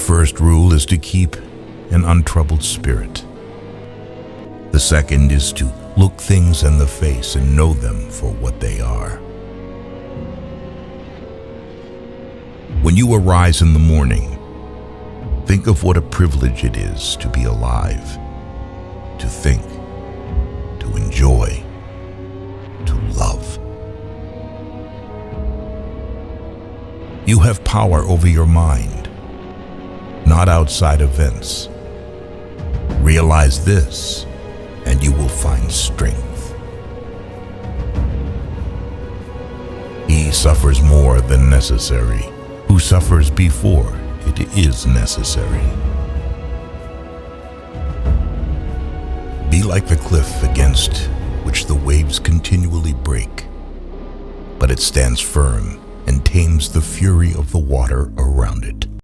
first rule is to keep an untroubled spirit. The second is to look things in the face and know them for what they are. When you arise in the morning, think of what a privilege it is to be alive, to think, to enjoy, to love. You have power over your mind, not outside events. Realize this, and you will find strength. He suffers more than necessary who suffers before it is necessary. Be like the cliff against which the waves continually break, but it stands firm and tames the fury of the water around it.